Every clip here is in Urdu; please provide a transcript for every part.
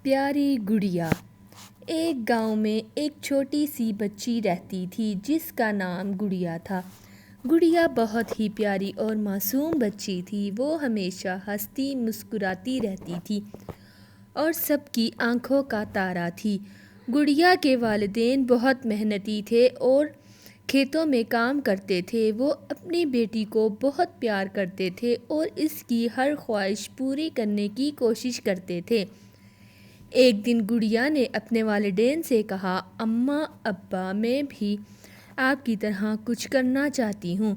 پیاری گڑیا۔ ایک گاؤں میں ایک چھوٹی سی بچی رہتی تھی جس کا نام گڑیا تھا۔ گڑیا بہت ہی پیاری اور معصوم بچی تھی۔ وہ ہمیشہ ہنستی مسکراتی رہتی تھی اور سب کی آنکھوں کا تارا تھی۔ گڑیا کے والدین بہت محنتی تھے اور کھیتوں میں کام کرتے تھے۔ وہ اپنی بیٹی کو بہت پیار کرتے تھے اور اس کی ہر خواہش پوری کرنے کی کوشش کرتے تھے۔ ایک دن گڑیا نے اپنے والدین سے کہا، اماں ابا میں بھی آپ کی طرح کچھ کرنا چاہتی ہوں۔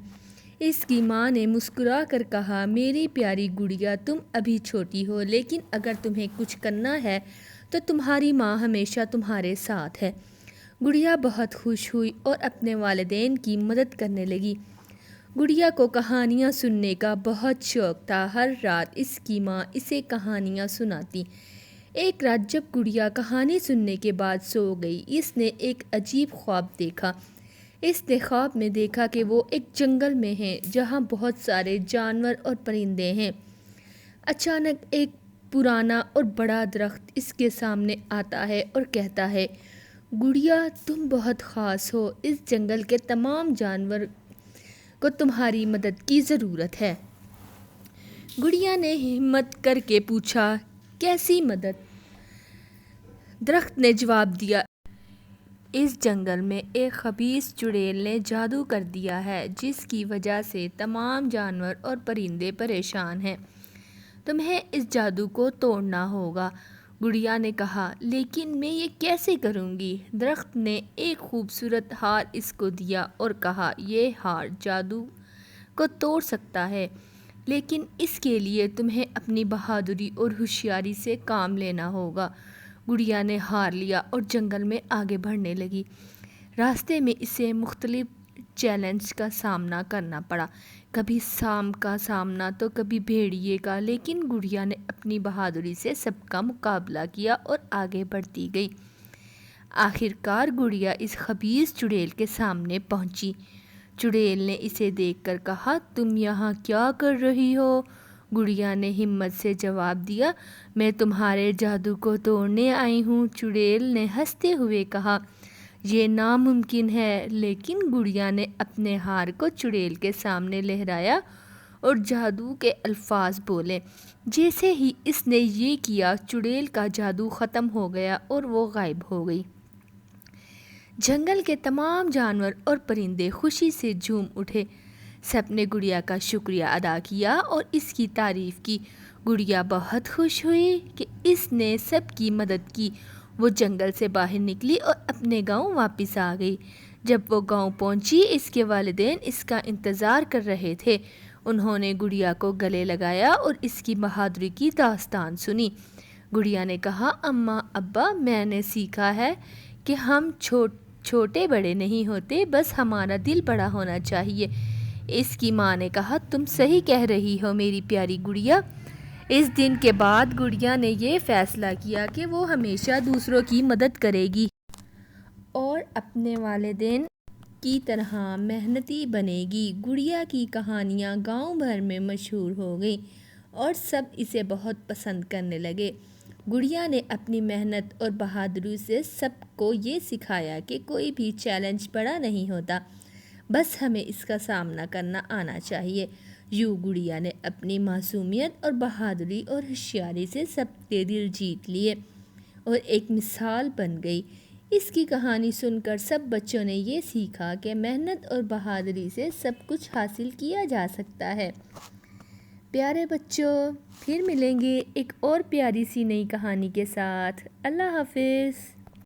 اس کی ماں نے مسکرا کر کہا، میری پیاری گڑیا، تم ابھی چھوٹی ہو لیکن اگر تمہیں کچھ کرنا ہے تو تمہاری ماں ہمیشہ تمہارے ساتھ ہے۔ گڑیا بہت خوش ہوئی اور اپنے والدین کی مدد کرنے لگی۔ گڑیا کو کہانیاں سننے کا بہت شوق تھا۔ ہر رات اس کی ماں اسے کہانیاں سناتی۔ ایک رات جب گڑیا کہانی سننے کے بعد سو گئی، اس نے ایک عجیب خواب دیکھا۔ اس نے خواب میں دیکھا کہ وہ ایک جنگل میں ہے جہاں بہت سارے جانور اور پرندے ہیں۔ اچانک ایک پرانا اور بڑا درخت اس کے سامنے آتا ہے اور کہتا ہے، گڑیا تم بہت خاص ہو، اس جنگل کے تمام جانور کو تمہاری مدد کی ضرورت ہے۔ گڑیا نے ہمت کر کے پوچھا، کیسی مدد؟ درخت نے جواب دیا، اس جنگل میں ایک خبیث چڑیل نے جادو کر دیا ہے جس کی وجہ سے تمام جانور اور پرندے پریشان ہیں۔ تمہیں اس جادو کو توڑنا ہوگا۔ گڑیا نے کہا، لیکن میں یہ کیسے کروں گی؟ درخت نے ایک خوبصورت ہار اس کو دیا اور کہا، یہ ہار جادو کو توڑ سکتا ہے لیکن اس کے لیے تمہیں اپنی بہادری اور ہوشیاری سے کام لینا ہوگا۔ گڑیا نے ہار لیا اور جنگل میں آگے بڑھنے لگی۔ راستے میں اسے مختلف چیلنج کا سامنا کرنا پڑا، کبھی سانپ کا سامنا تو کبھی بھیڑیے کا، لیکن گڑیا نے اپنی بہادری سے سب کا مقابلہ کیا اور آگے بڑھتی گئی۔ آخر کار گڑیا اس خبیث چڑیل کے سامنے پہنچی۔ چڑیل نے اسے دیکھ کر کہا، تم یہاں کیا کر رہی ہو؟ گڑیا نے ہمت سے جواب دیا، میں تمہارے جادو کو توڑنے آئی ہوں۔ چڑیل نے ہنستے ہوئے کہا، یہ ناممکن ہے، لیکن گڑیا نے اپنے ہار کو چڑیل کے سامنے لہرایا اور جادو کے الفاظ بولے۔ جیسے ہی اس نے یہ کیا، چڑیل کا جادو ختم ہو گیا اور وہ غائب ہو گئی۔ جنگل کے تمام جانور اور پرندے خوشی سے جھوم اٹھے۔ سب نے گڑیا کا شکریہ ادا کیا اور اس کی تعریف کی۔ گڑیا بہت خوش ہوئی کہ اس نے سب کی مدد کی۔ وہ جنگل سے باہر نکلی اور اپنے گاؤں واپس آ گئی۔ جب وہ گاؤں پہنچی، اس کے والدین اس کا انتظار کر رہے تھے۔ انہوں نے گڑیا کو گلے لگایا اور اس کی بہادری کی داستان سنی۔ گڑیا نے کہا، اماں ابا، میں نے سیکھا ہے کہ ہم چھوٹے بڑے نہیں ہوتے، بس ہمارا دل بڑا ہونا چاہیے۔ اس کی ماں نے کہا، تم صحیح کہہ رہی ہو میری پیاری گڑیا۔ اس دن کے بعد گڑیا نے یہ فیصلہ کیا کہ وہ ہمیشہ دوسروں کی مدد کرے گی اور اپنے والدین کی طرح محنتی بنے گی۔ گڑیا کی کہانیاں گاؤں بھر میں مشہور ہو گئیں اور سب اسے بہت پسند کرنے لگے۔ گڑیا نے اپنی محنت اور بہادری سے سب کو یہ سکھایا کہ کوئی بھی چیلنج بڑا نہیں ہوتا، بس ہمیں اس کا سامنا کرنا آنا چاہیے۔ یوں گڑیا نے اپنی معصومیت اور بہادری اور ہوشیاری سے سب کے دل جیت لیے اور ایک مثال بن گئی۔ اس کی کہانی سن کر سب بچوں نے یہ سیکھا کہ محنت اور بہادری سے سب کچھ حاصل کیا جا سکتا ہے۔ پیارے بچوں، پھر ملیں گے ایک اور پیاری سی نئی کہانی کے ساتھ۔ اللہ حافظ۔